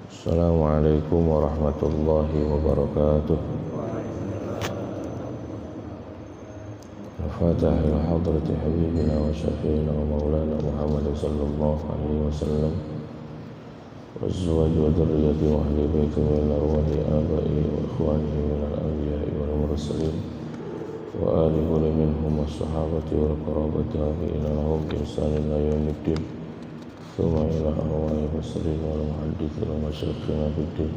Assalamualaikum warahmatullahi wabarakatuh. Al-Fatihah ila hadrati habibina wa syafi'ina wa maulana Muhammad sallallahu alaihi wasallam wa azwaji wa dzurriyyati wa ahli baiti min arwahi abai wa ikhwanihi min al-anbiya'i wal mursalin wa ali kulli minhum was-sahabati wal qarabati ila lahum bi ihsanin ila yaumiddin. ثم إلى أرواح المرسلين والمحدثين ومشايخنا في الدين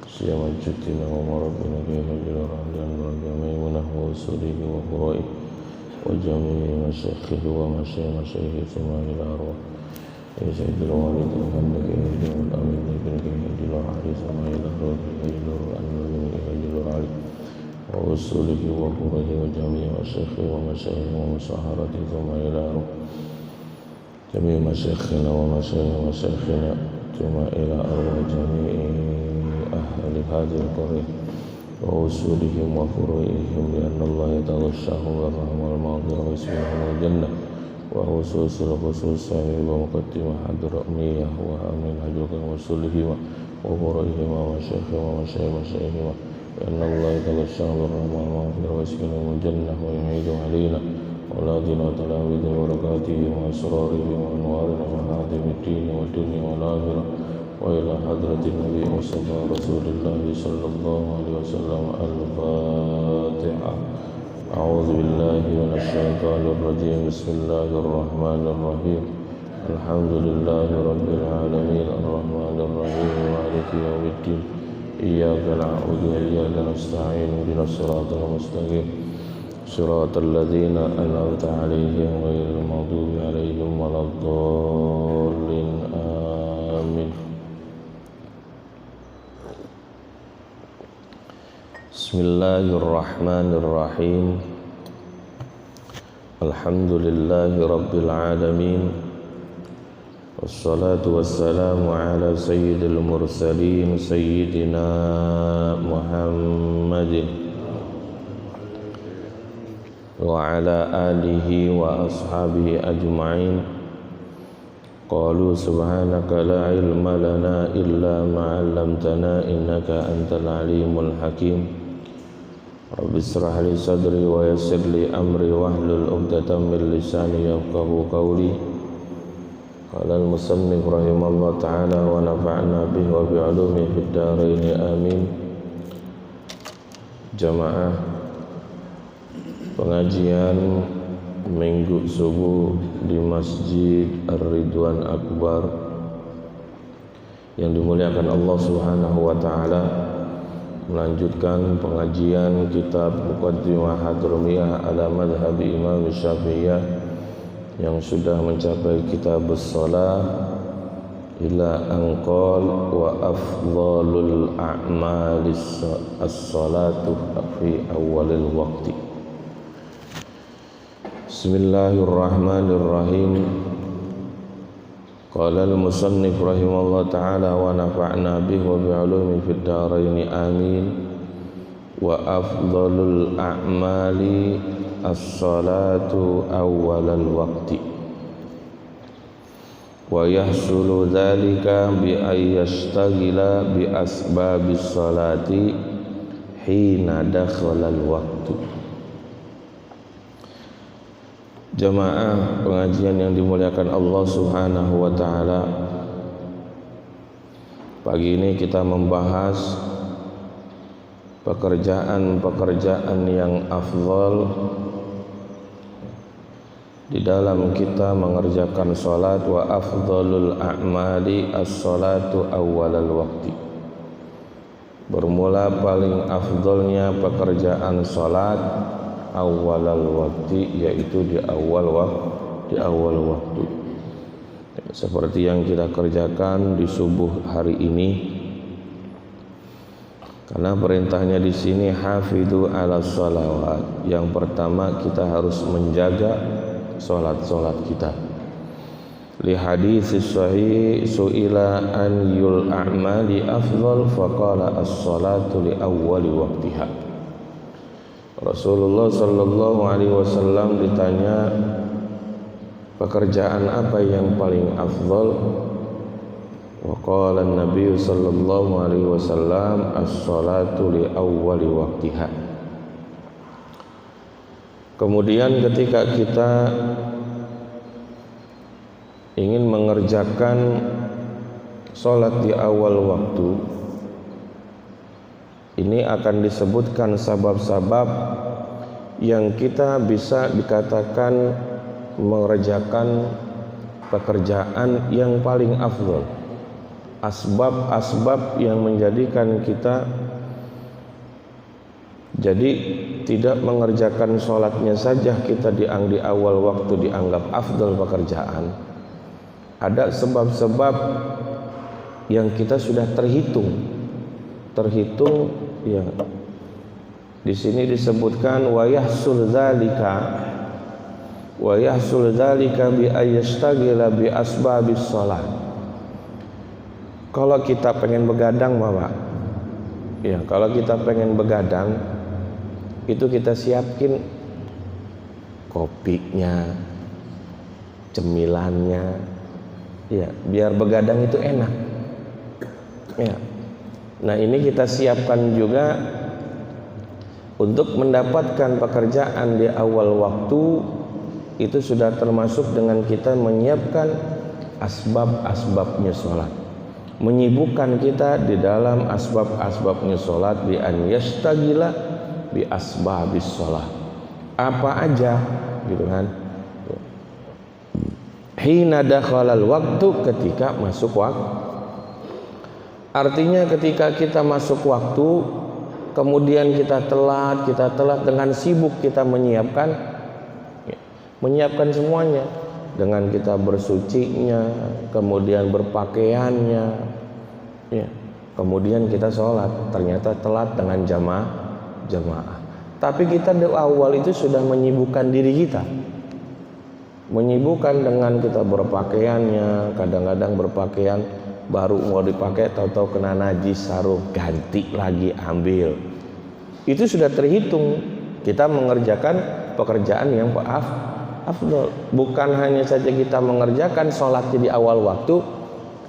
سيما جدنا ومربنا كيف جل وعلا وجميعنا ووصوله وفرائه وجميع مشايخه ومشايخه ثم إلى أرواح سيد الوالد محمد كيف جل والأمين بن كيف جل وعلا ثم إلى أرواح كيف جل والأمين كيف جل وعلا ووصوله وفرائه وجميع مشايخه ومشايخه ومصاهرته ثم إلى أرواح جميع مشايخنا ومشايخنا ثم إلى أرواح جميع أهل هذه القرية ووصولهم وفروعهم لأن الله يتغشاهم بالرحمة والمغفرة ويسكنهم الجنة وخصوص الخصوص ومقدمة حضرمية وأمين حجرك ووصولهما وفروعهما ومشايخهما لأن الله يتغشاهم بالرحمة والمغفرة ويسكنهم الجنة ويعيد علينا أولادنا وتلاميذ وبركاته وأسراره وأنواره ومعادن الدين والدنيا والآخرة وإلى حضرة النبي مصطفى رسول الله صلى الله عليه وسلم. الفاتحة. أعوذ بالله من الشيطان الرجيم. بسم الله الرحمن الرحيم. الحمد لله رب العالمين الرحمن الرحيم مالك يوم الدين إياك نعبد وإياك نستعين اهدنا الصراط المستقيم صراط الذين أنعمت عليهم غير المغضوب عليهم ولا الضالين آمين. بسم الله الرحمن الرحيم. الحمد لله رب العالمين والصلاة والسلام على سيد المرسلين سيدنا محمد وعلى آله وأصحابه أجمعين. قالوا سبحانك لا علم لنا إلا ما علمتنا إنك أنت العليم الحكيم. رب اشرح لي صدري ويسر لي أمري واحلل عقدة من لساني يفقهوا قولي. قال المصنف رحمه الله تعالى ونفعنا به وبعلومه في الدارين آمين. Jamaah pengajian minggu subuh di Masjid Ar-Ridwan Akbar yang dimuliakan Allah Subhanahu wa taala, melanjutkan pengajian kitab Muqaddimah Hadramiyah ala madhhab Imam Syafi'iyah yang sudah mencapai kitab as-shalah ila anqal wa afdhalul a'mali as-salatu fi awalil waqti. Bismillahirrahmanirrahim. Qala al-musannif rahimahullah ta'ala wa nafa'na bihi wa bi'ulumi fid dharain amin. Wa afdhalul a'mali as-salatu awwalal waqti. Wa yahsulu dhalika bi ayyashtagila bi asbabis salati hina dakhala al-waqtu. Jamaah pengajian yang dimuliakan Allah Subhanahu wa taala, pagi ini kita membahas pekerjaan-pekerjaan yang afdal di dalam kita mengerjakan salat. Wa afdalul a'mali as-salatu awwalal waqti. Bermula paling afdalnya pekerjaan salat awalal waktu, yaitu di awal waktu. Seperti yang kita kerjakan di subuh hari ini. Karena perintahnya di sini hafidhu ala sholawat. Yang pertama kita harus menjaga salat-salat kita. Li hadis sahih suila an yul a'mali afdal faqala as-salatu li awwali waqtiha. Rasulullah sallallahu alaihi wasallam ditanya pekerjaan apa yang paling afdal, Wa qala an-nabiy sallallahu alaihi wasallam as-salatu li awwali waqtiha. Kemudian ketika kita ingin mengerjakan salat di awal waktu, ini akan disebutkan sabab-sabab yang kita bisa dikatakan mengerjakan pekerjaan yang paling afdal. Asbab-asbab yang menjadikan kita jadi tidak mengerjakan sholatnya saja kita di awal waktu dianggap afdal pekerjaan. Ada sebab-sebab yang kita sudah terhitung ya. Di sini disebutkan wa yahsul dzalika bi ayyastaghila bi asbabis shalah. Kalau kita pengen begadang, Bapak. Ya, kalau kita pengen begadang itu kita siapin kopinya, cemilannya. Ya, biar begadang itu enak. Ya. Nah, ini kita siapkan juga untuk mendapatkan pekerjaan di awal waktu. Itu sudah termasuk dengan kita menyiapkan asbab-asbabnya sholat, menyibukkan kita di dalam asbab-asbabnya sholat, bi an yastagila bi asbabis sholat, apa aja gitu kan. Hina dakhalal waktu, ketika masuk waktu. Artinya ketika kita masuk waktu kemudian kita telat dengan sibuk kita menyiapkan semuanya, dengan kita bersucinya, kemudian berpakaiannya, ya, kemudian kita sholat, ternyata telat dengan jamaah. Tapi kita di awal itu sudah menyibukkan diri kita, menyibukkan dengan kita berpakaiannya. Kadang-kadang berpakaian baru mau dipakai, tahu-tahu kena najis, sarung, ganti lagi, ambil. Itu sudah terhitung kita mengerjakan pekerjaan yang afdal. Bukan hanya saja kita mengerjakan sholatnya di awal waktu,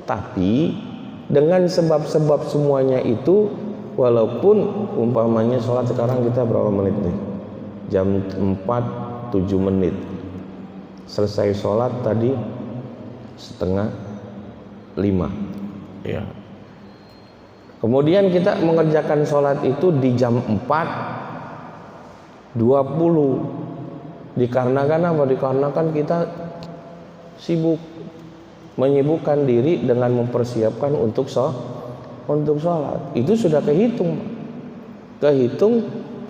tapi dengan sebab-sebab semuanya itu. Walaupun umpamanya sholat sekarang kita berapa menit nih? Jam 4:07 menit. Selesai sholat tadi 4:30. Ya. Kemudian kita mengerjakan sholat itu di jam 4:20. Dikarenakan apa? Dikarenakan kita sibuk, menyibukkan diri dengan mempersiapkan untuk sholat. Itu sudah kehitung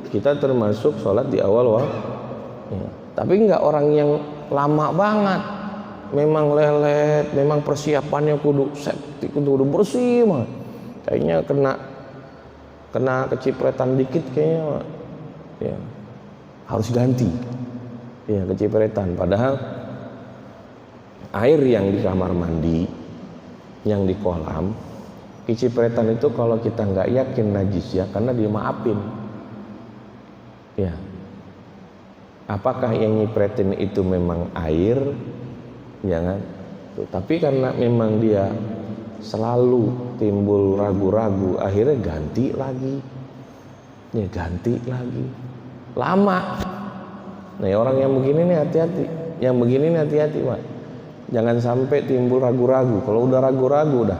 kita termasuk sholat di awal waktu. Ya. Tapi enggak orang yang lama banget, memang lelet, memang persiapannya kudu bersih mah. Kayaknya kena kecipretan dikit kayaknya, ya, harus ganti. Ya, kecipretan. Padahal air yang di kamar mandi, yang di kolam, kecipretan itu kalau kita nggak yakin najis ya, karena dimaafin. Ya. Apakah yang nyipretin itu memang air? Jangan. Tapi karena memang dia selalu timbul ragu-ragu, akhirnya ganti lagi. Ya, ganti lagi. Lama. Nah, orang yang begini nih hati-hati. Yang begini nih hati-hati, Pak. Jangan sampai timbul ragu-ragu. Kalau udah ragu-ragu udah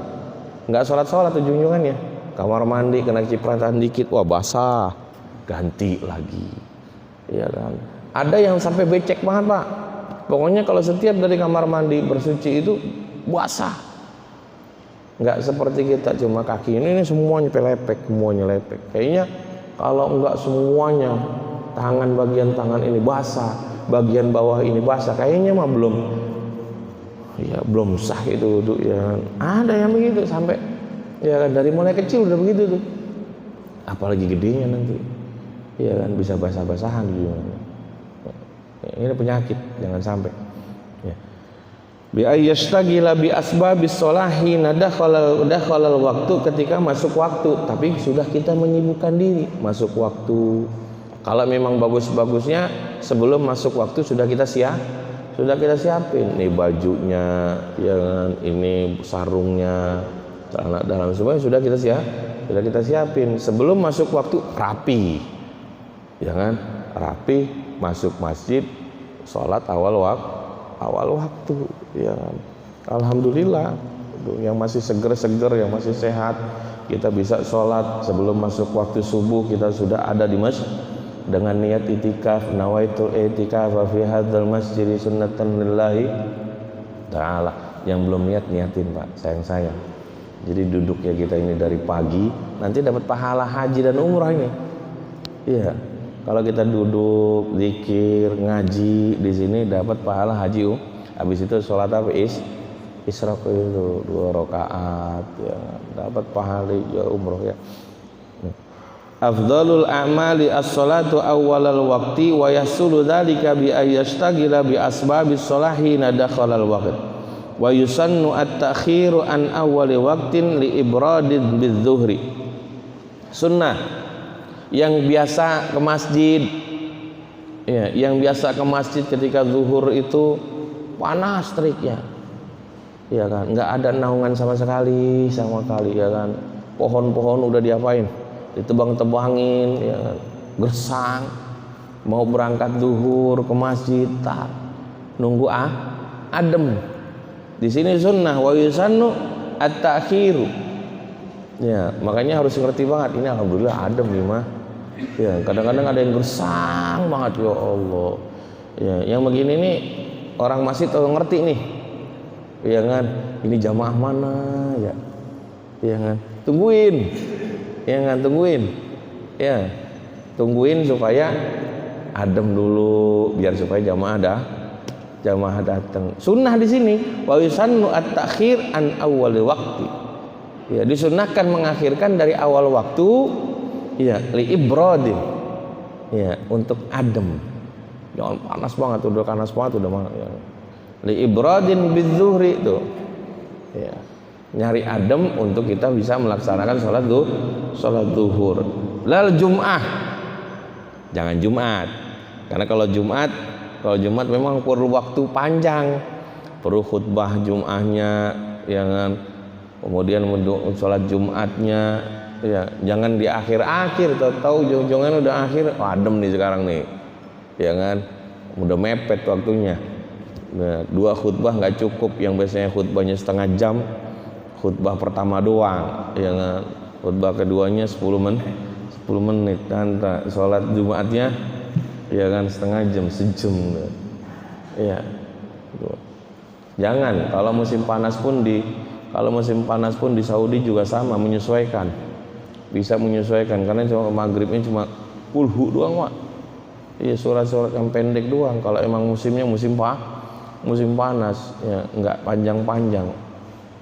nggak sholat ujung-ujungannya, kamar mandi kena cipratan dikit, wah basah, ganti lagi, ya kan. Ada yang sampai becek banget, Pak. Pokoknya kalau setiap dari kamar mandi bersuci itu basah. Nggak seperti kita cuma kaki ini semuanya lepek. Kayaknya kalau nggak semuanya, bagian tangan ini basah, bagian bawah ini basah, kayaknya mah belum sah itu wudhu ya. Ada yang begitu sampai ya kan, dari mulai kecil udah begitu tuh. Apalagi gedenya nanti. Ya kan, bisa basah-basahan juga. Ini penyakit, jangan sampai. Ya. Bi ayyastagila bi asbabis sholahi dakhalal waktu, ketika masuk waktu, tapi sudah kita menyibukkan diri masuk waktu. Kalau memang bagus-bagusnya sebelum masuk waktu sudah kita sudah kita siapin nih bajunya, ya kan, ini sarungnya, celana dalam, semuanya sudah kita siapin sebelum masuk waktu, rapi, ya kan, rapi, masuk masjid, sholat awal waktu, ya kan. Alhamdulillah, yang masih seger, yang masih sehat, kita bisa sholat sebelum masuk waktu subuh, kita sudah ada di masjid dengan niat itikaf, nawaitul itikaf fi hadzal masjid sunnatan lillahi ta'ala. Yang belum niatin Pak, sayang. Jadi duduk ya kita ini dari pagi, nanti dapat pahala haji dan umrah ini. Iya, kalau kita duduk zikir, ngaji di sini dapat pahala haji. Habis itu sholat apa? Isyraq itu 2 rakaat, ya, dapat pahala ya umroh ya. Afdalul a'mali as-salatu awwalal waqti wa yasulu dzalika bi ayyashtagila bi asbabis salahi nadakhalal waqt wa yusannu at-ta'khiru an awwali waqtin li ibradid bizzuhri. Sunnah yang biasa ke masjid, ya, yang biasa ke masjid ketika zuhur itu panas teriknya, ya kan, nggak ada naungan sama sekali, ya kan, pohon-pohon udah diapain, ditebang-tebangin, ya kan, gersang, mau berangkat zuhur ke masjid, tak nunggu adem. Di sini sunnah wa yusannu at-ta'khiru, ya, makanya harus ngerti banget ini. Alhamdulillah adem nih mah, ya, kadang-kadang ada yang gersang banget, ya Allah, ya, yang begini nih orang masjid kalau ngerti nih, ya kan, ini jamaah mana ya, ya kan, tungguin, ya, tungguin supaya adem dulu, biar supaya jamaah datang. Sunnah di sini wa yusannu at-ta'khir an awwali waqti, ya, disunnahkan mengakhirkan dari awal waktu, ya, li ibradin, ya, untuk adem, jangan panas banget, udah ya. Li ibradin bizzuhri tuh, ya, nyari adem untuk kita bisa melaksanakan sholat zuhur. Lal Jum'ah, jangan Jumat, karena kalau Jumat memang perlu waktu panjang, perlu khutbah Jum'ahnya, ya kan, kemudian sholat Jumatnya, ya, jangan di akhir-akhir, tahu ujung-ujungan udah akhir, adem nih sekarang nih, ya kan, udah mepet waktunya. Nah, 2 khutbah nggak cukup, yang biasanya khutbahnya setengah jam, khutbah pertama doang, ya kan, khutbah keduanya 10 menit, dan sholat Jumatnya, ya kan, setengah jam, sejam, ya. Jangan, kalau musim panas pun di Saudi juga sama, bisa menyesuaikan, karena cuma maghribnya cuma kulhu doang, Pak. Iya, surat-surat yang pendek doang. Kalau emang musimnya musim panas, ya, enggak panjang-panjang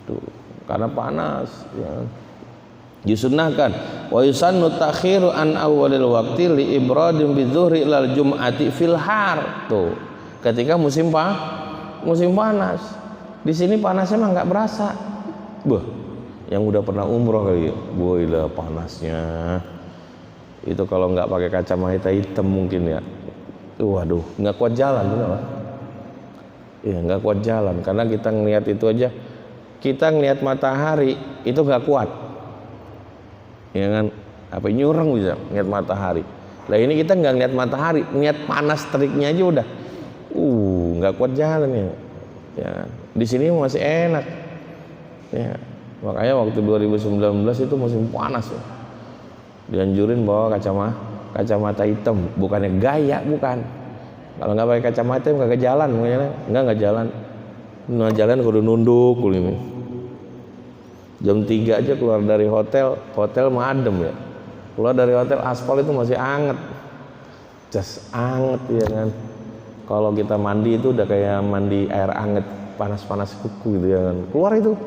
tuh, karena panas, ya. Disunnahkan wa yusannu ta'khiru an awwalil waqti li ibradin bizzuhri ilal jum'ati fil har, tuh, ketika musim panas. Di sini panasnya mah enggak berasa. Yang udah pernah umroh kali ya, boilah panasnya itu, kalau nggak pakai kacamata hitam mungkin ya, waduh, nggak kuat jalan, benar Pak? Ya, nggak kuat jalan, karena kita ngelihat itu aja, kita ngelihat matahari itu nggak kuat, ya kan, apa nyurang bisa ngelihat matahari. Lah ini kita nggak ngelihat matahari, ngelihat panas teriknya aja udah, nggak kuat jalan ya. Ya, di sini masih enak, ya. Makanya waktu 2019 itu musim panas ya, dianjurin bawa kacamata hitam, bukannya gaya, bukan. Kalau nggak pakai kacamata nggak jalan, nggak jalan. Nah, jalan kudu nunduk ini. Jam 3 aja keluar dari hotel mah adem ya. Keluar dari hotel aspal itu masih anget, anget, ya kan. Kalau kita mandi itu udah kayak mandi air anget, panas-panas kuku gitu, ya kan. Keluar itu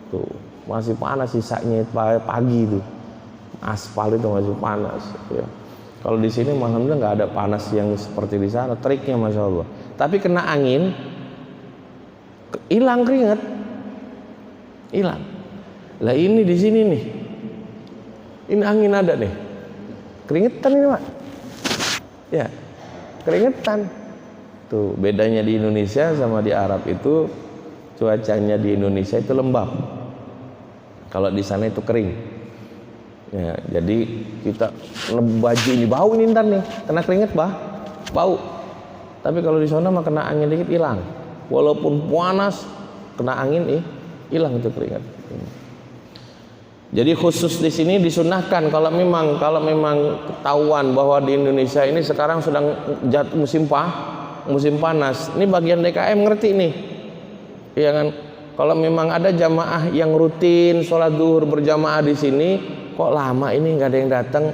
tuh masih panas, sisanya pagi itu aspal itu masih panas, ya. Kalau di sini alhamdulillah nggak ada panas yang seperti di sana, triknya masya Allah. Tapi kena angin hilang keringat, hilang. Lah ini di sini nih, ini angin ada nih, keringetan ini Pak, ya, keringetan, Tuh bedanya di Indonesia sama di Arab itu, cuacanya di Indonesia itu lembab, kalau di sana itu kering. Ya, jadi kita baju ini bau nih ntar nih, kena keringet bau. Tapi kalau di sana mah kena angin dikit hilang, walaupun panas kena angin hilang itu keringat. Jadi khusus di sini disunahkan kalau memang ketahuan bahwa di Indonesia ini sekarang sedang jatuh musim panas. Ini bagian DKM ngerti nih, ya kan? Kalau memang ada jamaah yang rutin sholat zuhur berjamaah di sini, kok lama ini nggak ada yang datang.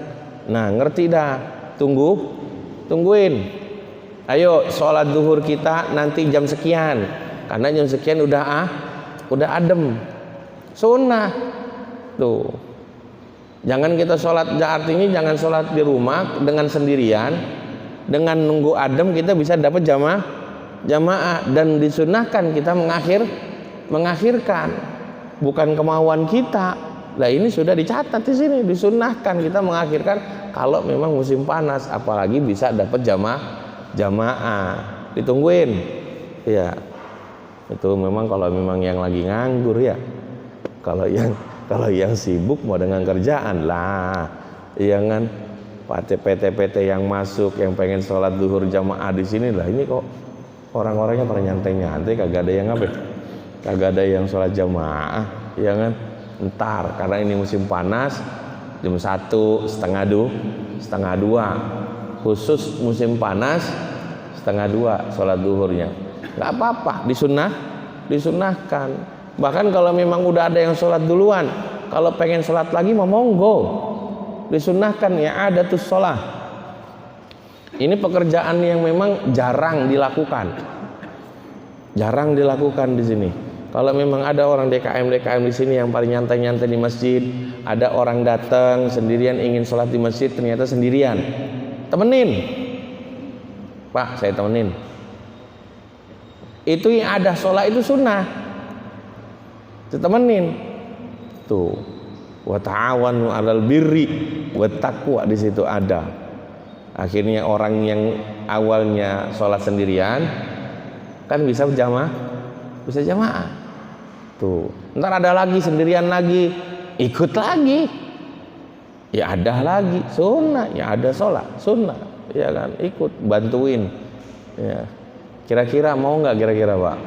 Nah ngerti dah, tungguin. Ayo sholat zuhur kita nanti jam sekian, karena jam sekian udah adem. Sunnah. Tuh, jangan kita sholat, artinya jangan sholat di rumah dengan sendirian, dengan nunggu adem kita bisa dapat jamaah dan disunahkan kita mengakhirkan, bukan kemauan kita. Nah ini sudah dicatat di sini, disunahkan kita mengakhirkan kalau memang musim panas, apalagi bisa dapat jamaah. Ditungguin, ya itu memang kalau memang yang lagi nganggur ya. Kalau yang sibuk mau dengan kerjaan lah, iya kan? PT yang masuk yang pengen sholat zuhur jamaah di sini lah, ini kok orang-orangnya pada nyantai, kagak ada yang kagak ada yang sholat jamaah, iya kan? Ntar karena ini musim panas jam 1:30, 1:30, khusus musim panas 1:30 sholat zuhurnya, nggak apa-apa, disunahkan. Bahkan kalau memang udah ada yang sholat duluan, kalau pengen sholat lagi mau monggo, disunahkan ya adatus sholat. Ini pekerjaan yang memang jarang dilakukan di sini. Kalau memang ada orang DKM di sini yang paling nyantai di masjid, ada orang datang sendirian ingin sholat di masjid, ternyata sendirian, temenin, Pak saya temenin. Itu yang ada sholat itu sunnah, temenin tuh. Wa ta'awanu 'alal birri wat taqwa, di situ ada. Akhirnya orang yang awalnya sholat sendirian kan bisa jamaah. Tuh, ntar ada lagi sendirian lagi, ikut lagi. Ya ada lagi sunnah, ya ada sholat sunnah, ya kan, ikut bantuin. Ya. Kira-kira mau nggak kira-kira Pak?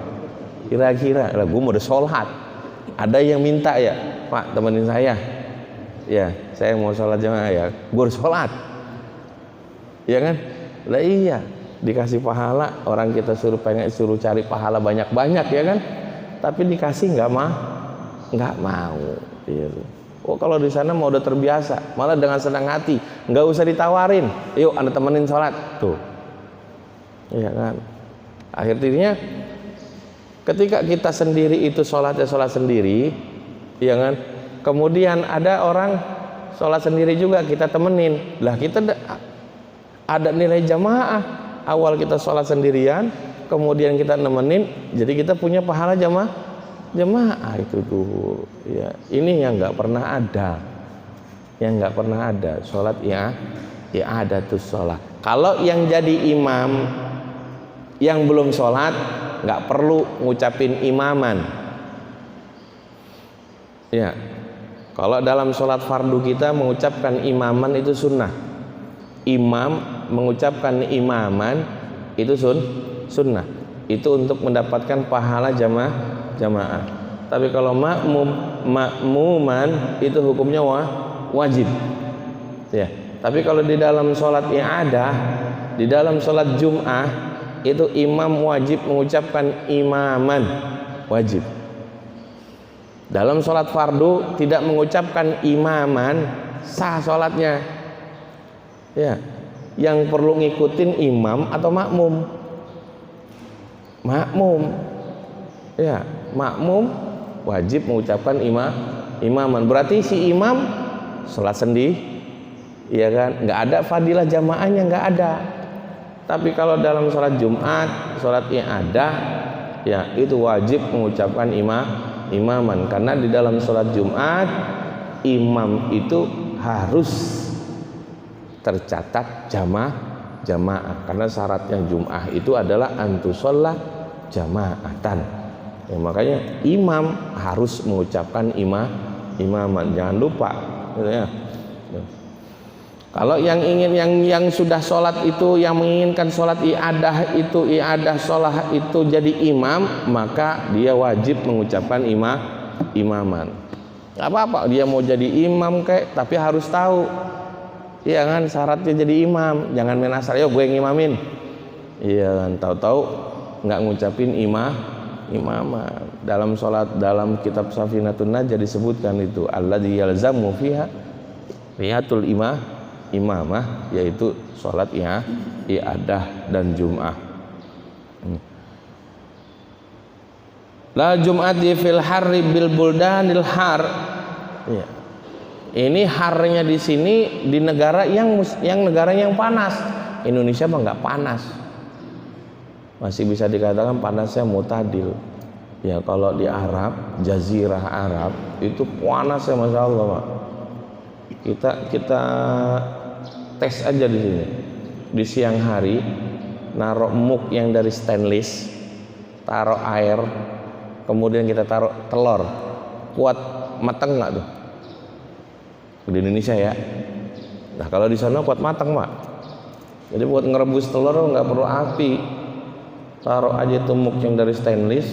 Kira-kira lah gue mau udah sholat. Ada yang minta ya, Pak temenin saya, ya saya mau sholat jamaah ya, gue harus sholat, ya kan? Lah iya, dikasih pahala, orang kita suruh cari pahala banyak ya kan? Tapi dikasih nggak mau, gitu. Oh kalau di sana mau udah terbiasa, malah dengan senang hati, nggak usah ditawarin, yuk anda temenin sholat, tuh, ya kan? Akhirnya ketika kita sendiri itu sholat sendiri, ya kan? Kemudian ada orang sholat sendiri juga kita temenin, lah kita ada nilai jamaah. Awal kita sholat sendirian, kemudian kita nemenin, jadi kita punya pahala jamaah itu tuh. Ya, ini yang nggak pernah ada, sholat ya ada tuh sholat. Kalau yang jadi imam yang belum sholat nggak perlu ngucapin imaman. Ya, kalau dalam sholat fardu kita mengucapkan imaman itu sunnah. Imam mengucapkan imaman itu sunnah. Itu untuk mendapatkan pahala jamaah. Tapi kalau makmuman itu hukumnya wajib. Ya. Tapi kalau di dalam sholat i'adah, di dalam sholat Jum'ah itu imam wajib mengucapkan imaman, wajib. Dalam sholat fardu tidak mengucapkan imaman, sah sholatnya. Ya, yang perlu ngikutin imam atau makmum. Ya, makmum wajib mengucapkan imaman. Berarti si imam sholat sendiri, ya kan? Nggak ada fadilah jamaahnya, nggak ada. Tapi kalau dalam sholat Jumat, sholat i'adah, ya itu wajib mengucapkan imaman. Karena di dalam sholat Jumat, imam itu harus tercatat jamaah, karena syaratnya Jum'ah itu adalah antusolla jama'atan. Ya, makanya imam harus mengucapkan imaman, jangan lupa ya. Kalau yang sudah sholat itu, yang menginginkan sholat iadah sholat itu jadi imam, maka dia wajib mengucapkan imaman. Gak apa-apa dia mau jadi imam kayak, tapi harus tahu, iya kan, syaratnya jadi imam. Jangan main asal, yo gue ngimamin, iya kan, tahu-tahu nggak ngucapin imaman. Dalam sholat, dalam kitab Safinatun Najah disebutkan itu alladzi yalzamu fiha niyatul imamah, yaitu sholat i'adah dan Jum'ah. La Jum'ati fil harri bil buldanil har. Ya. Ini harnya di sini di negara yang negaranya yang panas. Indonesia mah nggak panas, masih bisa dikatakan panasnya mutadil. Ya kalau di Arab, Jazirah Arab itu panasnya masya Allah, Pak. Kita tes aja di sini. Di siang hari naruh muk yang dari stainless, taruh air, kemudian kita taruh telur, kuat matang nggak tuh? Di Indonesia ya. Nah kalau di sana kuat matang, Pak. Jadi buat ngerebus telur nggak perlu api, taruh aja tuh muk yang dari stainless,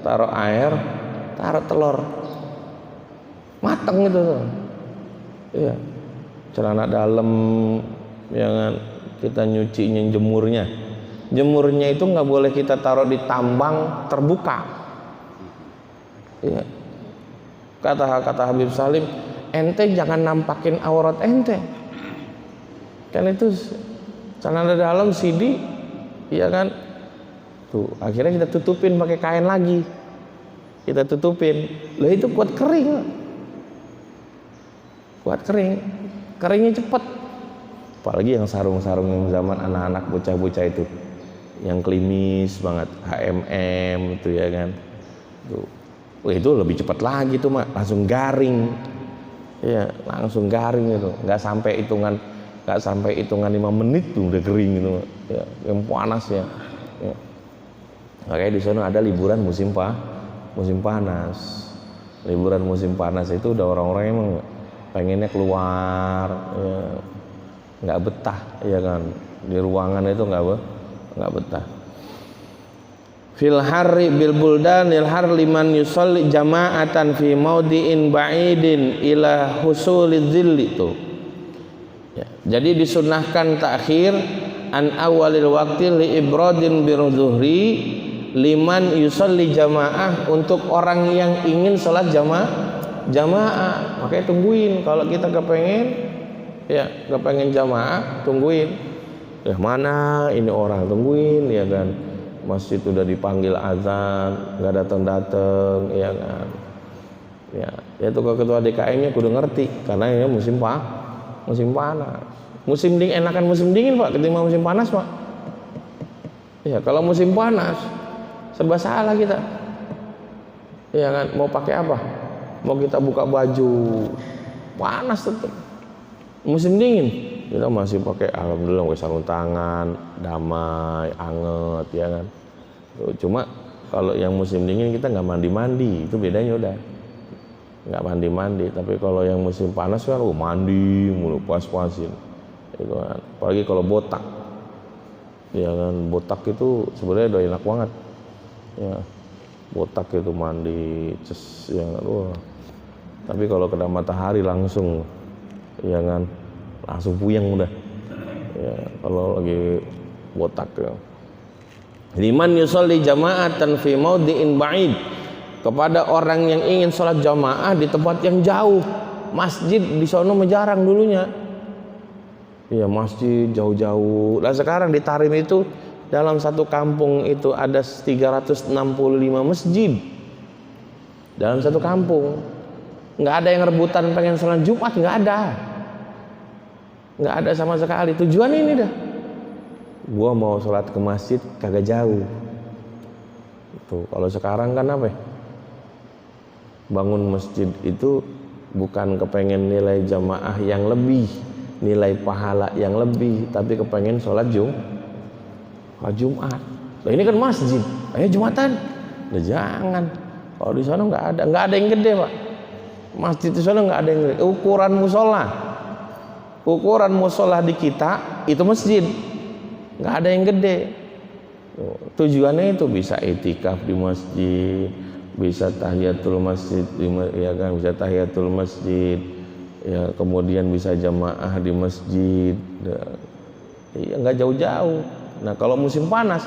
taruh air, taruh telur, matang gitu tuh. Iya, celana dalam yang kita nyucinya, jemurnya itu nggak boleh kita taruh di tambang terbuka. Iya, kata Habib Salim, ente jangan nampakin aurat ente, kan itu celana dalam sidi, iya kan, tuh akhirnya kita tutupin pakai kain lagi, kita tutupin, lah itu kuat kering. Keringnya cepet. Apalagi yang sarung-sarung yang zaman anak-anak bocah-bocah itu, yang klimis banget, HMM itu ya kan, tuh, itu lebih cepat lagi tuh Mak, langsung garing, ya langsung garing itu, nggak sampai hitungan 5 menit tuh udah kering gitu, ya, yang panas ya. Makanya di sana ada liburan musim panas. Liburan musim panas itu udah orang-orang emang pengennya keluar, ya, nggak betah, ya kan, di ruangan itu nggak betah. Fil harri bil buldanil har liman yusalli jama'atan fi maudi'in ba'idin ila husulil dhilli itu. Ya, jadi disunahkan takhir an awalil waqti li ibradin birudhuhri liman yusalli jama'ah, untuk orang yang ingin sholat jamaah, makanya tungguin. Kalau kita kepengen jamaah, tungguin. Ya mana ini orang, tungguin, ya kan. Masjid udah dipanggil azan, nggak datang, ya kan. Ya tuh ketua DKM-nya kudu ngerti, karena ini musim panas. Musim dingin, enakan musim dingin Pak ketimbang musim panas Pak. Ya kalau musim panas serba salah kita. Ya kan, mau pakai apa? Mau kita buka baju panas tetap. Musim dingin kita masih pakai, alhamdulillah, pakai sarung tangan, damai, anget, ya kan. Cuma kalau yang musim dingin kita nggak mandi, itu bedanya udah. Nggak mandi. Tapi kalau yang musim panas kan, mandi mulu, puas-puasin. Itu kan. Apalagi kalau botak, ya kan, botak itu sebenarnya udah enak banget. Ya, botak itu mandi, ya kan, Tapi kalau kena matahari langsung, ya kan, langsung puyeng udah. Ya, kalau lagi botak ya. Liman yusolli jama'atan fi maudi'in ba'id, kepada orang yang ingin sholat jamaah di tempat yang jauh. Masjid di sono jarang dulunya. Iya, masjid jauh-jauh. Lah sekarang di Tarim itu dalam satu kampung itu ada 365 masjid. Dalam satu kampung. Nggak ada yang rebutan pengen sholat Jumat, nggak ada sama sekali. Tujuan ini dah, gua mau sholat ke masjid kagak jauh. Tuh, kalau sekarang kan apa ya? Bangun masjid itu bukan kepengen nilai jamaah yang lebih, nilai pahala yang lebih, tapi kepengen sholat Jumat. Nah, ini kan masjid, ayo Jumatan. Nah, jangan. Kalau di sana nggak ada yang gede, Pak. Masjid di sana nggak ada yang gede. Ukuran musola di kita itu masjid, nggak ada yang gede. Tujuannya itu bisa itikaf di masjid, bisa tahiyatul masjid, ya kan, bisa tahiyatul masjid, ya, kemudian bisa jamaah di masjid, ya nggak jauh-jauh. Nah kalau musim panas,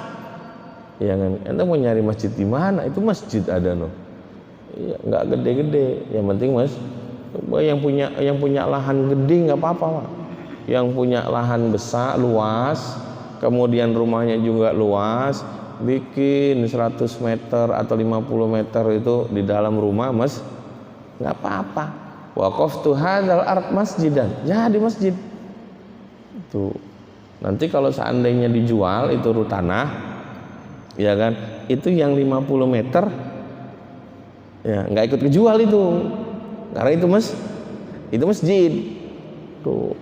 ya kan, ente mau nyari masjid di mana? Itu masjid ada ya, nggak gede-gede. Yang penting yang punya lahan gede nggak apa-apa, Pak. Yang punya lahan besar, luas, kemudian rumahnya juga luas, bikin 100 meter atau 50 meter itu di dalam rumah, Mas, nggak apa-apa. Waqaftu hadzal ard masjidan, jadi masjid. Tuh. Nanti kalau seandainya dijual itu tanah, ya kan, itu yang 50 meter ya nggak ikut kejual itu, karena itu masjid. Tuh.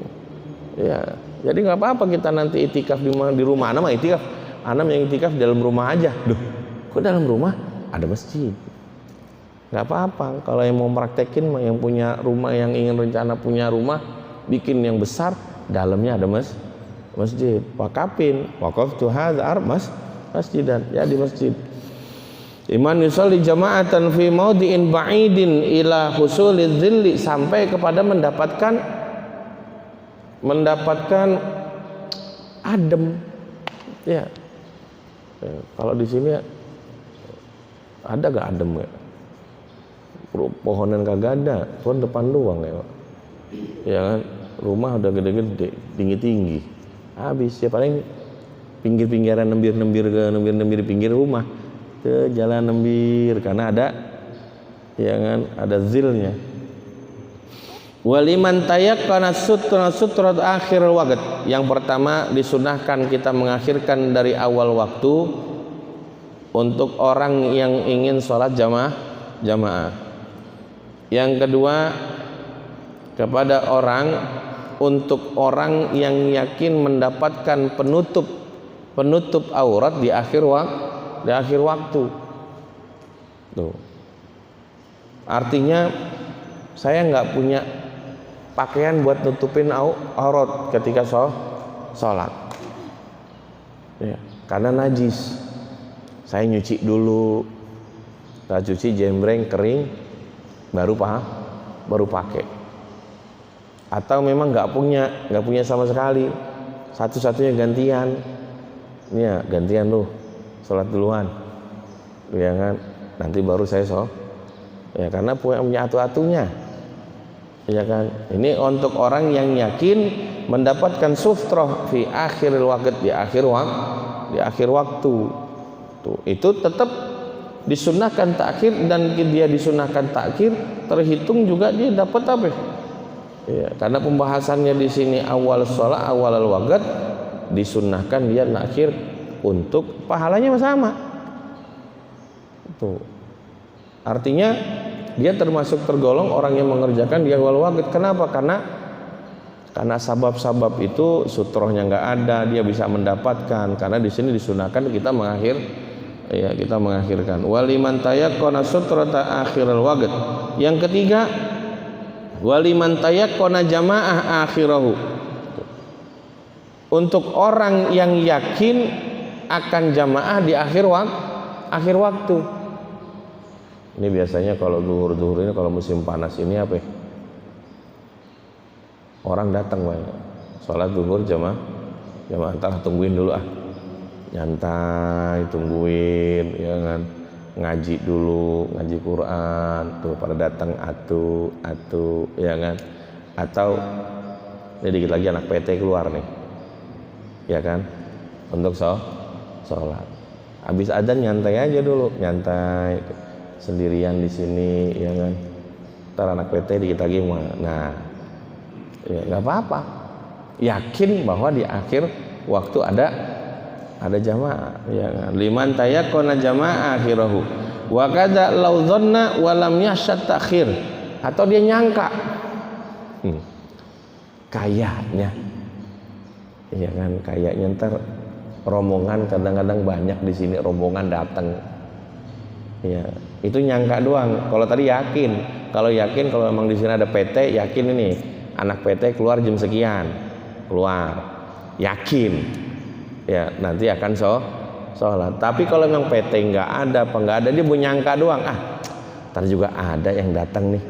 Ya, jadi nggak apa-apa kita nanti itikaf di rumah. Anak mah itikaf, yang itikaf di dalam rumah aja. Duh, kok dalam rumah ada masjid? Nggak apa-apa. Kalau yang mau praktekin, yang punya rumah, yang ingin rencana punya rumah, bikin yang besar, dalamnya ada masjid. Wakafin, waqaftu hadzal masjidan, ya di masjid. Iman yusalli jama'atan fi maudi'in ba'idin ila husuliz zilli, sampai kepada mendapatkan adem, ya. Kalau di sini ada gak adem ya? Pohonan kagak ada, pohon depan doang ya, Pak. Ya kan, rumah udah gede-gede, tinggi-tinggi, habis ya paling pinggir-pinggiran nembir pinggir rumah, ke jalan nembir karena ada, ya kan, ada zilnya. Waliman tayaqqana sutrat akhir waqt. Yang pertama disunahkan kita mengakhirkan dari awal waktu untuk orang yang ingin sholat jamaah. Yang kedua, kepada untuk orang yang yakin mendapatkan penutup aurat di akhir waktu. Tuh. Artinya saya nggak punya pakaian buat nutupin aurat ketika sholat, ya, karena najis. Saya nyuci dulu, saya cuci jembreng kering, baru pakai. Atau memang nggak punya sama sekali, satu-satunya gantian, ya gantian lu sholat duluan, ya kan, nanti baru saya ya karena punya atu-atunya. Ya kan, ini untuk orang yang yakin mendapatkan suftroh fi akhiril waqt, di akhir waktu. Tuh, itu tetap disunahkan takhir, dan dia disunahkan takhir terhitung juga dia dapat apa? Ya, karena pembahasannya di sini awal sholat, awal waqt, disunahkan dia takhir untuk pahalanya sama. Tuh. Artinya dia termasuk tergolong orang yang mengerjakan di awal waktu. Kenapa? Karena sabab-sabab itu sutrohnya nggak ada, dia bisa mendapatkan. Karena di sini disunahkan kita mengakhirkan. Waliman tayaqqana sutrata akhirul waqt. Yang ketiga, waliman tayaqqana jamaah akhirahu. Untuk orang yang yakin akan jamaah di akhir waktu. Ini biasanya kalau zuhur ini, kalau musim panas ini apa ya? Orang datang banyak, sholat zuhur jamaah, entar tungguin dulu nyantai, tungguin, ya kan, ngaji dulu, ngaji Quran, tuh pada datang atu, ya kan, atau ini dikit lagi anak PT keluar nih, ya kan, untuk sholat. Habis adzan nyantai aja dulu, nyantai sendirian di sini, ya kan. Ntar anak PT dikit lagi nah, ya nggak apa-apa. Yakin bahwa di akhir waktu ada jamaah, ya kan. Liman tayaqqana jamaah akhirahu. Wa kadza law dhanna wa lam yashad takhir, atau dia nyangka kayaknya, ya kan, kayaknya ntar rombongan kadang-kadang banyak di sini, rombongan datang, ya itu nyangka doang. Kalau tadi yakin, kalau memang di sini ada PT, yakin ini anak PT keluar jam sekian, keluar, yakin, ya nanti akan sholat. Tapi kalau memang PT nggak ada, dia mau nyangka doang, ntar juga ada yang datang nih,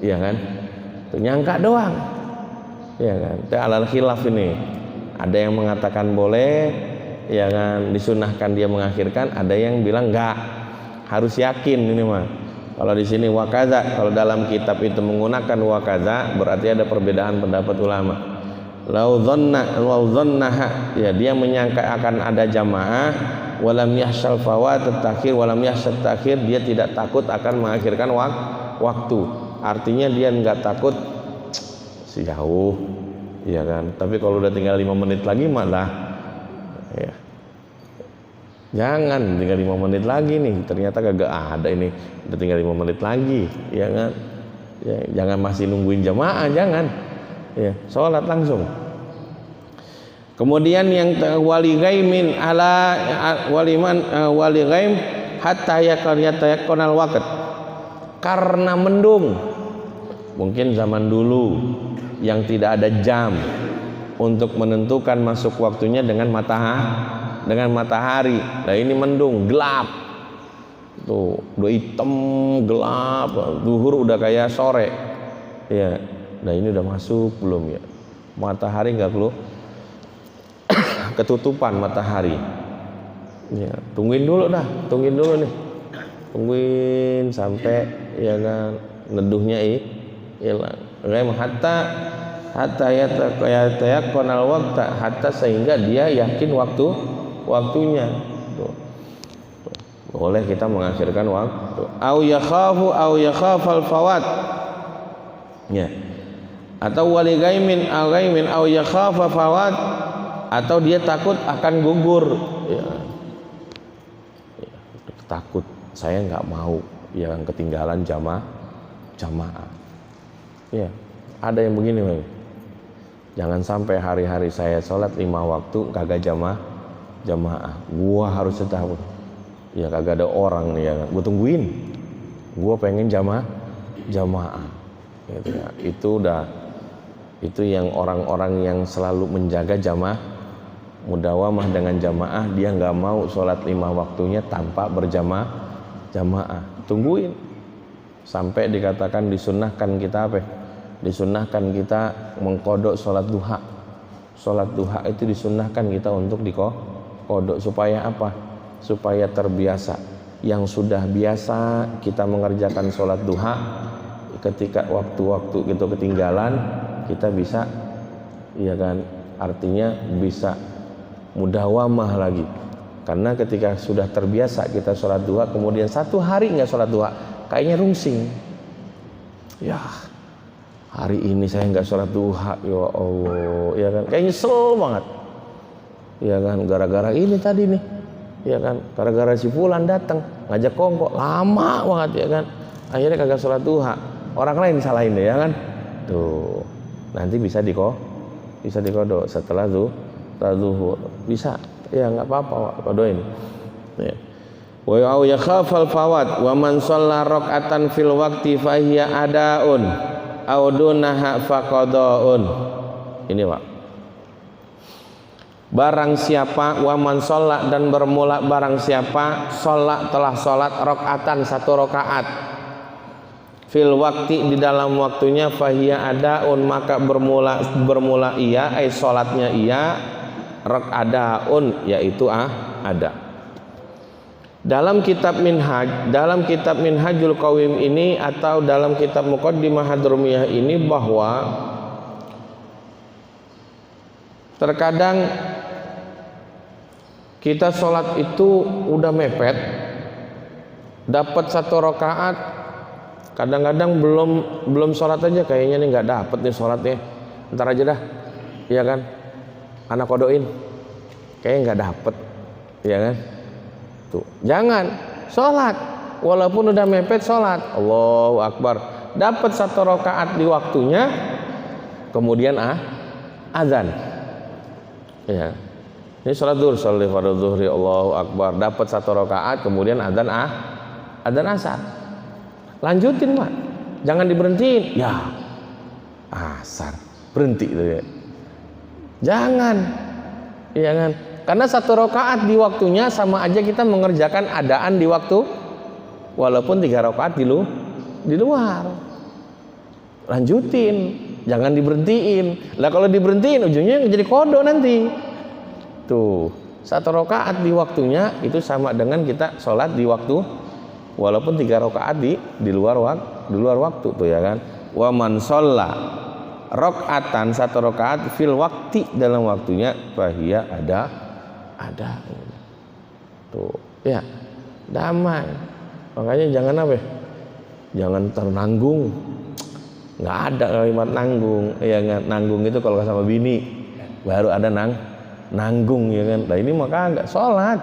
ya kan, tuh nyangka doang, ya kan. Itu alal khilaf ini, ada yang mengatakan boleh, ya kan, disunahkan dia mengakhirkan, ada yang bilang enggak, harus yakin ini mah. Kalau di sini wakaza, kalau dalam kitab itu menggunakan wakaza, berarti ada perbedaan pendapat ulama. Lau dhannaha, ya dia menyangka akan ada jamaah, walam yahsyal fawat takhir, walam yahsyal takhir, dia tidak takut akan mengakhirkan waktu. Artinya dia enggak takut sejauh, ya kan. Tapi kalau udah tinggal 5 menit lagi malah, ya jangan tinggal 5 menit lagi nih, ternyata kagak ada ini, udah tinggal 5 menit lagi, ya kan, ya, jangan masih nungguin jamaah, jangan, ya sholat langsung. Kemudian yang wali ghaimin ala wali ghaim hatta yakonal waqt, karena mendung. Mungkin zaman dulu yang tidak ada jam untuk menentukan masuk waktunya dengan matahari. Nah ini mendung, gelap. Tuh, udah hitam, gelap, zuhur udah kayak sore. Ya. Nah ini udah masuk belum ya? Matahari enggak keluar. Ketutupan matahari. Ya, tungguin dulu nih. Tungguin sampai ya kan neduhnya hilang. Hatta yatayaqqanal waqta, hatta sehingga dia yakin waktunya. Tuh. Boleh kita mengakhirkan waktu. Au yakhafal fawat. Ya. Atau wali ghaimin au yakhafa fawat, atau dia takut akan gugur. Ya. Takut, saya nggak mau yang ketinggalan jamaah. Ya, ada yang begini, Bang. Jangan sampai hari-hari saya sholat 5 waktu kagak jamaah. Gua harus tahu. Ya kagak ada orang nih ya. Gua tungguin. Gua pengen jamaah. Gitu ya. Itu yang orang-orang yang selalu menjaga jamaah, mudawamah dengan jamaah, dia nggak mau sholat 5 waktunya tanpa jamaah. Tungguin sampai dikatakan disunnahkan kita apa? Disunnahkan kita mengkodok sholat duha. Sholat duha itu disunnahkan kita untuk dikodok supaya apa? Supaya terbiasa. Yang sudah biasa kita mengerjakan sholat duha, ketika waktu-waktu itu ketinggalan, kita bisa, ya kan? Artinya bisa mudawamah lagi. Karena ketika sudah terbiasa kita sholat duha, kemudian 1 hari nggak sholat duha, kayaknya rungsing. Ya, hari ini saya nggak sholat duha, ya Allah, ya kan? Kayak nyesel banget, ya kan? Gara-gara ini tadi nih, ya kan? Gara-gara si fulan datang ngajak kongko, lama banget, ya kan? Akhirnya kagak sholat duha, orang lain disalahin deh, ya kan? Tuh, nanti bisa dikodok setelah zuhur, bisa, ya nggak apa-apa, kodoin. Ya. Wa au yakhafal fawat wa man shalla rak'atan fil waqti fahiya adaun au dunaha faqadaun. Ini Pak. Barang siapa wa man shalla, dan bermula barang siapa sholat telah sholat rak'atan 1 rakaat fil waqti di dalam waktunya, fahiya adaun maka bermula ia sholatnya ia rak'adaun, yaitu ada. Dalam kitab Minhajul Qawim ini atau dalam kitab Muqaddimah Hadrumiyah ini, bahwa terkadang kita sholat itu udah mepet, dapat 1 rakaat, kadang-kadang belum sholat aja kayaknya nih nggak dapet nih sholatnya, ntar aja dah, ya kan, anak kodoin, kayaknya nggak dapet, ya kan. Tuh, jangan sholat walaupun udah mepet, sholat Allahu Akbar, dapat 1 rakaat di waktunya, kemudian azan. Ya. Ini sholat zuhur, sholli fardhu zuhri Allahu akbar, dapat 1 rakaat, kemudian azan asar. Lanjutin, Pak. Jangan diberhentiin. Ya. Asar. Berhenti gitu ya. Jangan. Iya kan? Karena 1 rakaat di waktunya sama aja kita mengerjakan adaan di waktu, walaupun 3 rakaat di luar. Lanjutin, jangan diberhentiin. Lah kalau diberhentiin ujungnya jadi kodok nanti. Tuh, 1 rakaat di waktunya itu sama dengan kita sholat di waktu, walaupun 3 rakaat di luar waktu tuh ya kan. Wa man shalla rakaatan, 1 rakaat fil wakti, dalam waktunya, fahiya ada tuh ya, damai. Makanya jangan apa ya, jangan ternanggung. Nggak ada kalimat nanggung ya. Nanggung itu kalau sama bini baru ada nanggung ya kan. Nah ini maka nggak sholat.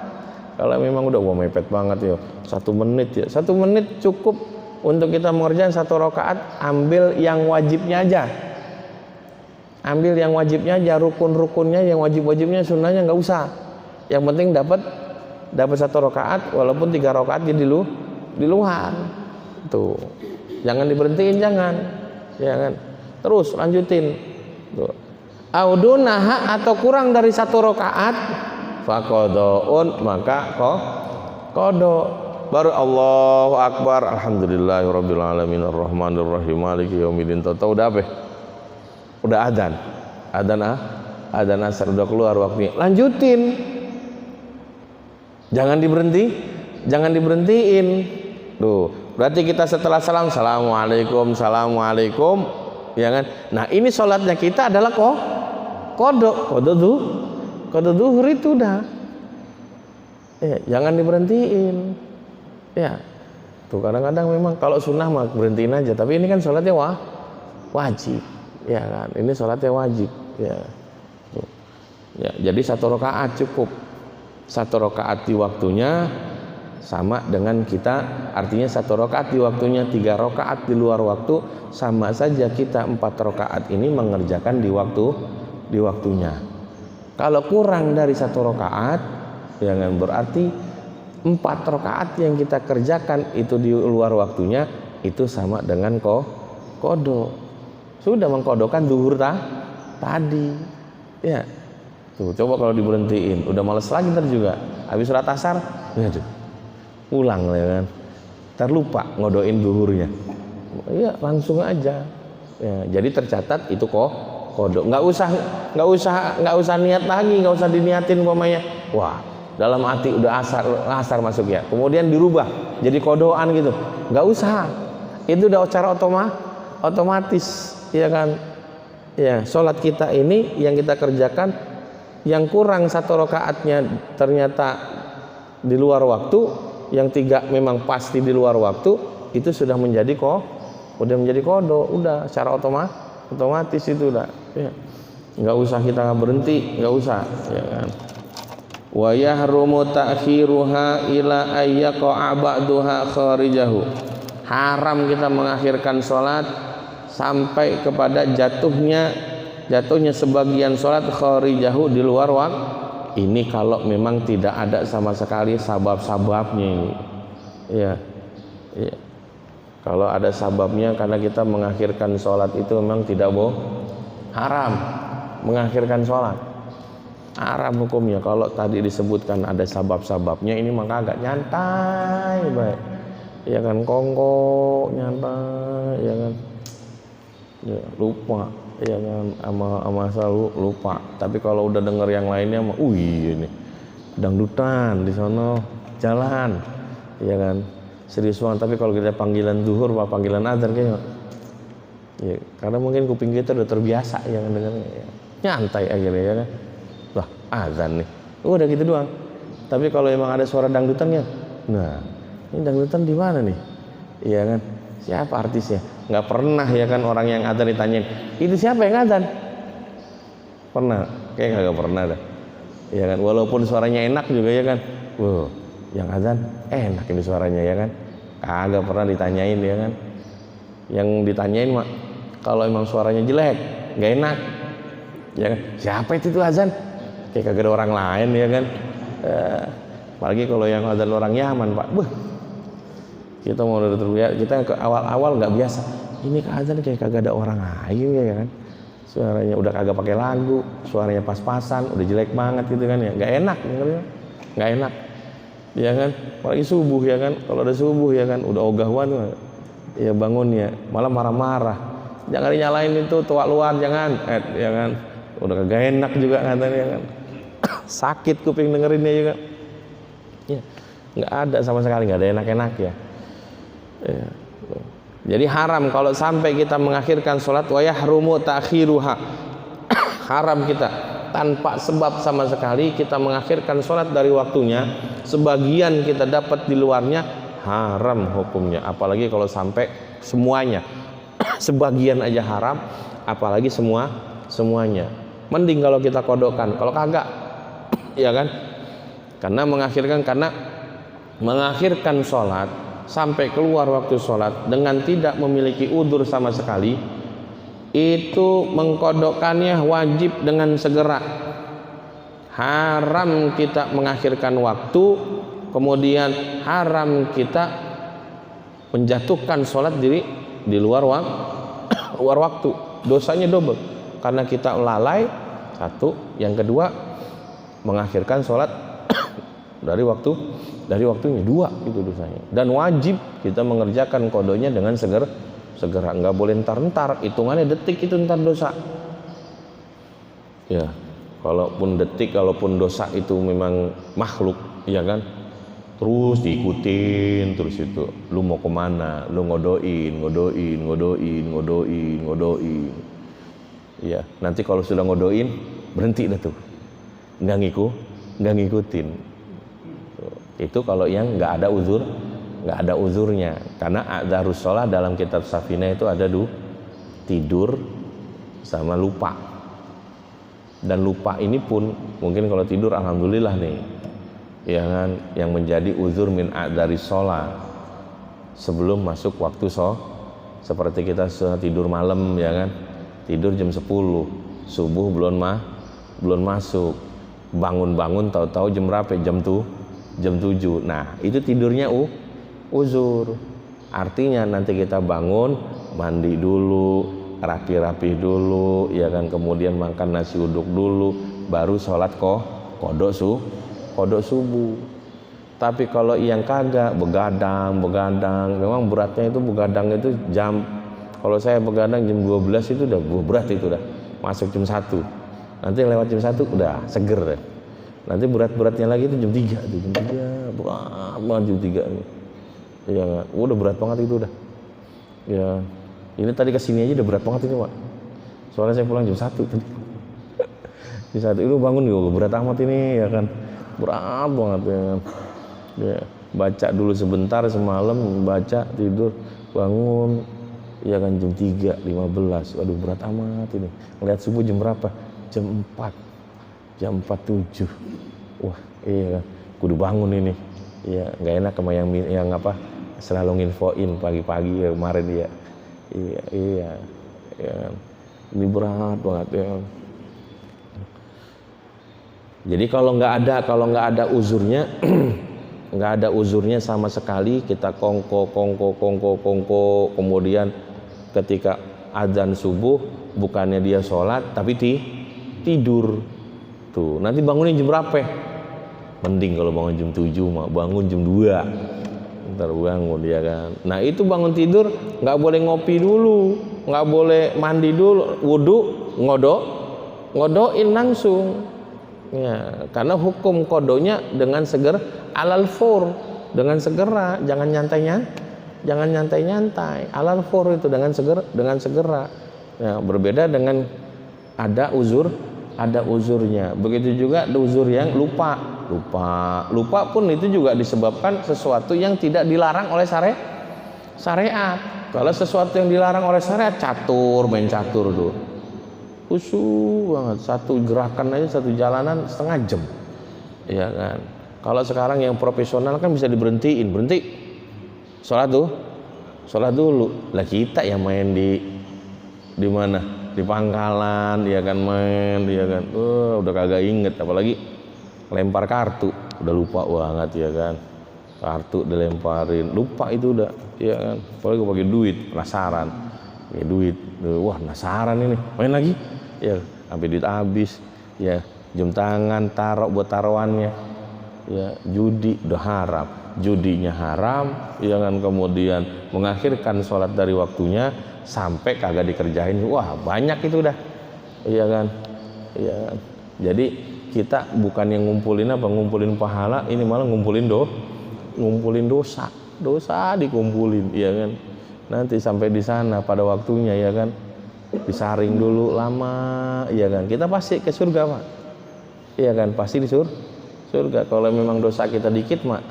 Kalau memang udah mepet banget ya, 1 menit ya, 1 menit cukup untuk kita mengerjakan 1 rakaat. Ambil yang wajibnya aja, ambil yang wajibnya aja, rukun-rukunnya, yang wajib-wajibnya, sunnahnya nggak usah. Yang penting dapat 1 rakaat, walaupun 3 rakaat di luar. Tuh, jangan diberhentiin, jangan, ya kan. Terus lanjutin. Tuh. Audunaha, atau kurang dari 1 rakaat, faqadun, maka qada. Baru Allahu akbar, alhamdulillahirabbil alamin arrahmanir rahim maliki yaumiddin. Tahu udah apa? Udah adzan asar, udah keluar waktunya. Lanjutin. Jangan diberhentiin. Tuh, berarti kita setelah salam, assalamualaikum, ya kan? Nah, ini sholatnya kita adalah kodok zuhur itu udah. Ya, jangan diberhentiin. Ya. Tuh, kadang-kadang memang kalau sunnah mah berhentiin aja, tapi ini kan sholatnya wajib. Ya kan? Ini sholatnya wajib. Ya. Tuh. Ya, jadi 1 rakaat cukup. 1 rakaat di waktunya sama dengan kita, artinya 1 rakaat di waktunya, 3 rakaat di luar waktu, sama saja kita 4 rakaat ini mengerjakan di waktunya. Kalau kurang dari 1 rakaat, jangan berarti 4 rakaat yang kita kerjakan itu di luar waktunya, itu sama dengan kodok. Sudah mengkodokkan zuhur tadi. Ya. Tuh, coba kalau diberhentiin, udah males lagi ntar juga. Habis sholat asar, aduh, pulang ya kan. Terlupa ngodoin zuhurnya. Iya, langsung aja. Ya, jadi tercatat itu kodok. Nggak usah niat lagi, nggak usah diniatin umpamanya. Wah, dalam hati udah asar masuk ya. Kemudian dirubah jadi kodokan gitu. Nggak usah. Itu udah cara otomatis, ya kan? Ya, sholat kita ini yang kita kerjakan, yang kurang 1 rakaatnya ternyata di luar waktu, yang 3 memang pasti di luar waktu, itu sudah menjadi kodok, udah secara otomatis itu udah. Ya. Nggak usah kita berhenti, nggak usah, ya kan. Wa yahrumu ta'khiruha ila ayyaqa ba'daha kharijahu. Haram kita mengakhirkan sholat sampai kepada jatuhnya sebagian sholat kharijahu, di luar waktu. Ini kalau memang tidak ada sama sekali sabab-sababnya ini. Ya. Kalau ada sababnya, karena kita mengakhirkan sholat itu memang tidak haram mengakhirkan sholat. Haram hukumnya. Kalau tadi disebutkan ada sabab-sababnya, ini maka agak nyantai baik. Ya kan, kongko nyantai, ya kan. Ya, lupa, ya kan, sama selalu lupa. Tapi kalau udah denger yang lainnya mah, ini dangdutan di sono jalan, ya kan, serius banget. Tapi kalau kita panggilan zuhur apa panggilan adzan kayaknya, ya, karena mungkin kuping kita udah terbiasa yang dengarnya, ya, nyantai akhirnya, ya kan. Lah, adzan nih, udah gitu doang. Tapi kalau emang ada suara dangdutannya, nah, ini dangdutan di mana nih, ya kan, siapa artisnya? Nggak pernah ya kan orang yang adzan ditanyain, itu siapa yang adzan? Pernah? Kayak nggak pernah dah. Ya kan, walaupun suaranya enak juga ya kan. Yang adzan enak ini suaranya ya kan. Kagak pernah ditanyain ya kan. Yang ditanyain mah kalau emang suaranya jelek, nggak enak. Ya kan? Siapa itu tuh azan? Kayak kagak ada orang lain ya kan. Apalagi kalau yang azan orang Yaman, Pak. Kita mau terlihat, kita ke awal-awal nggak biasa. Ini ke azan kayak kagak ada orang lain ya kan. Suaranya udah kagak pakai lagu, suaranya pas-pasan, udah jelek banget gitu kan ya. Nggak enak, nggak enak. Ya kan? Apalagi subuh ya kan. Kalau ada subuh ya kan, udah ogahan ya bangunnya, malah marah-marah. Jangan dinyalain itu tua luar, jangan. Ya kan? Udah kagak enak juga katanya kan. Sakit kuping dengerinnya juga. Ya, nggak ada sama sekali, nggak ada enak-enak ya. Ya. Jadi haram kalau sampai kita mengakhirkan sholat, wa yahrumu ta'khiruha. Haram kita tanpa sebab sama sekali kita mengakhirkan sholat dari waktunya, sebagian kita dapat di luarnya, haram hukumnya. Apalagi kalau sampai semuanya. Sebagian aja haram, apalagi semuanya. Mending kalau kita kodokkan, kalau kagak ya kan, karena mengakhirkan sholat sampai keluar waktu sholat dengan tidak memiliki udzur sama sekali, itu mengkodokkannya wajib dengan segera. Haram kita mengakhirkan waktu, kemudian haram kita menjatuhkan sholat di luar waktu. Dosanya double, karena kita lalai satu, yang kedua mengakhirkan sholat dari waktunya, dua itu dosanya. Dan wajib kita mengerjakan kodonya dengan segera, nggak boleh ntar, hitungannya detik itu ntar dosa. Ya, kalaupun detik, kalaupun dosa itu memang makhluk, ya kan, terus diikutin terus itu. Lu mau kemana? Lu ngodoin. Ya, nanti kalau sudah ngodoin berhenti dah tuh, nggak ngikutin. Itu kalau yang nggak ada uzurnya, karena adzarus sholat dalam kitab Safina itu ada tidur sama lupa. Dan lupa ini pun mungkin kalau tidur alhamdulillah nih ya kan, yang menjadi uzur min adzarus sholat sebelum masuk waktu seperti kita tidur malam ya kan, tidur jam 10, subuh belum masuk, bangun tahu-tahu jam berapa? Jam 7. Nah, itu tidurnya uzur. Artinya nanti kita bangun, mandi dulu, rapi-rapi dulu, ya kan, kemudian makan nasi uduk dulu, baru sholat kodok subuh. Tapi kalau yang kagak begadang, memang beratnya itu begadang itu jam, kalau saya begadang jam 12 itu udah berat, itu udah masuk jam 1. Nanti lewat jam 1 udah seger deh. Nanti berat-beratnya lagi itu jam 3 tuh, berat banget jam 3 nih. Ya, udah berat banget itu udah. Ya, ini tadi kesini aja udah berat banget ini, Pak. Soalnya saya pulang jam 1 tadi. Jam 1 itu bangun juga berat amat ini ya kan. Berat banget ya kan. Ya, baca dulu sebentar semalam, baca, tidur, bangun ya kan jam 3.15. Waduh, berat amat ini. Ngeliat subuh jam berapa? Jam 4. Jam 4.07. Wah, iya kan. Kudu bangun ini. Ya, nggak enak sama yang apa? Selalu nginfoin pagi-pagi ya kemarin dia. Iya. Ya. Ini berat banget ya. Jadi kalau nggak ada uzurnya, nggak ada uzurnya sama sekali, kita kongko, kemudian ketika azan subuh bukannya dia sholat tapi tidur. Tuh, nanti bangunnya jam berapa? Mending kalau bangun jam 7 mah bangun jam 2. Ntar bangun dia kan. Nah, itu bangun tidur nggak boleh ngopi dulu, nggak boleh mandi dulu, wudu, ngodoin langsung. Ya, karena hukum kodonya dengan alal fur, dengan segera, jangan nyantai. Alal fur itu dengan segera. Ya, berbeda dengan ada uzurnya. Begitu juga ada uzur yang lupa pun itu juga disebabkan sesuatu yang tidak dilarang oleh syariat. Kalau sesuatu yang dilarang oleh syariat, main catur tuh khusyuk banget, satu gerakan aja, satu jalanan setengah jam ya kan. Kalau sekarang yang profesional kan bisa berhenti sholat dulu lah. Kita yang main di mana di pangkalan, ya kan main, ya kan, udah kagak inget, apalagi lempar kartu, udah lupa banget ya kan, kartu dilemparin, lupa itu udah, ya kan, apalagi pakai duit, penasaran, pakai duit, wah penasaran ini, main lagi, ya, sampai duit habis, ya, jam tangan taruh buat taruhannya, ya, judi udah haram, judinya haram, ya kan, kemudian mengakhirkan sholat dari waktunya sampai kagak dikerjain, wah banyak itu dah, iya kan, iya kan. Jadi kita bukan yang ngumpulin pahala, ini malah ngumpulin dosa, dikumpulin, iya kan. Nanti sampai di sana pada waktunya, ya kan, disaring dulu lama, iya kan. Kita pasti ke surga, Pak, iya kan, pasti di surga. Kalau memang dosa kita dikit mah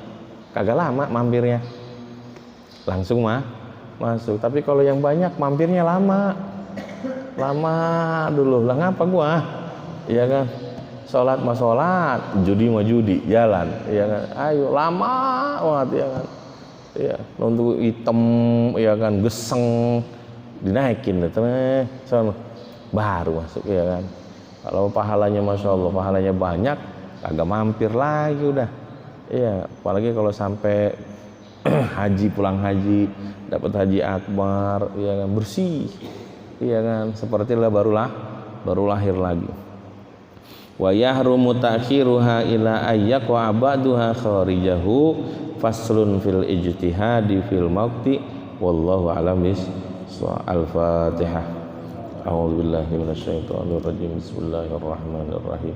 kagak lama mampirnya, langsung masuk. Tapi kalau yang banyak mampirnya lama dulu. Lah ngapa gua? Iya kan? Sholat mah sholat, judi mah judi, jalan. Iya kan? Ayo lama banget, ya kan? Iya, nunggu hitam, ya kan, geseng, dinaikin sono baru masuk, ya kan. Kalau pahalanya masya Allah, pahalanya banyak, kagak mampir lagi udah. Iya, apalagi kalau sampai haji, pulang haji, dapat haji akbar, ya kan, bersih, iya kan, seperti baru lahir lagi. Wa yahrumu ta'khiruha ila ayyak wa abaduha kharijahu faslun fil ijtihadi fil maqti wallahu a'lam Al-Fatihah. A'udzubillahi minasyaitonir rajim. Bismillahirrahmanirrahim.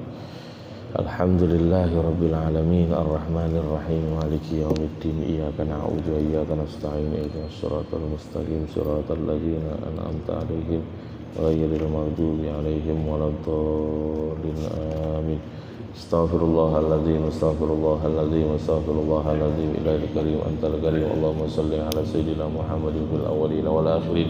Alhamdulillahi rabbil alamin arrahmanir rahim maliki yaumiddin iyyaka na'budu wa iyyaka nasta'in ihdinas siratal mustaqim siratal ladzina an'amta 'alaihim ghairil maghdubi 'alaihim waladdallin amin. Astaghfirullahaladzim ilahil karim antal karim. Allahumma salli ala sayyidina Muhammadin fil awwalin wal akhirin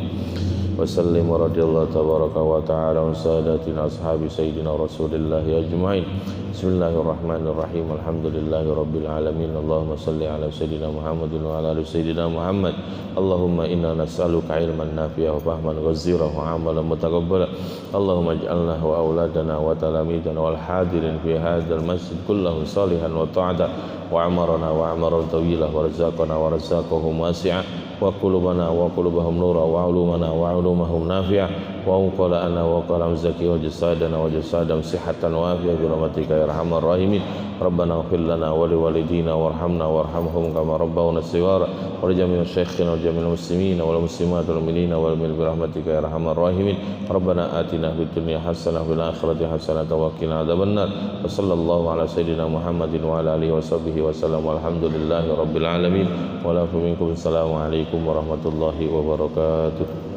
wa sallim wa radiyallahu tabaraka wa ta'ala an sadatina ashabi sayyidina rasulillahi ajma'in. Bismillahirrahmanirrahim. Alhamdulillahi rabbil alamin. Allahumma salli ala sayyidina Muhammadin wa ala ali sayyidina Muhammad. Allahumma inna nas'aluka ilman nafi'a wa fahman ghazira wa amalan mutaqabbala. Allahumma ij'alna wa auladana wa talamidana wal hadirin fi hadzal masjid kullahu salihan wa ta'ata wa amarana wa amaran tawilah wa razaqana wa razaqahum wasi'ah wa qulubana wa qulubahum nura wa ulumana wa ulumahum nafi'ah wa uqala'ana wa qalam zaki wa jasadana wa jasadam sihatan wa afiyah bi rahmatika ya arhamar rahimin. Rabbana ighfir lana wa li walidina warhamna warhamhum kama rabbawna shighara wa li jami'i syaikhinna wa jami'il muslimina wal muslimat wal mu'minina wal mu'minat bi rahmatika ya arhamar rahimin. Rabbana atina fid dunya hasanah wa fil akhirati hasanah wa qina adzabannar. Wa sallallahu ala sayyidina Muhammadin wa ala alihi wa sahbihi wa sallam. Alhamdulillahi rabbil alamin. Wa la minkum. Assalamu alaikum warahmatullahi wabarakatuh.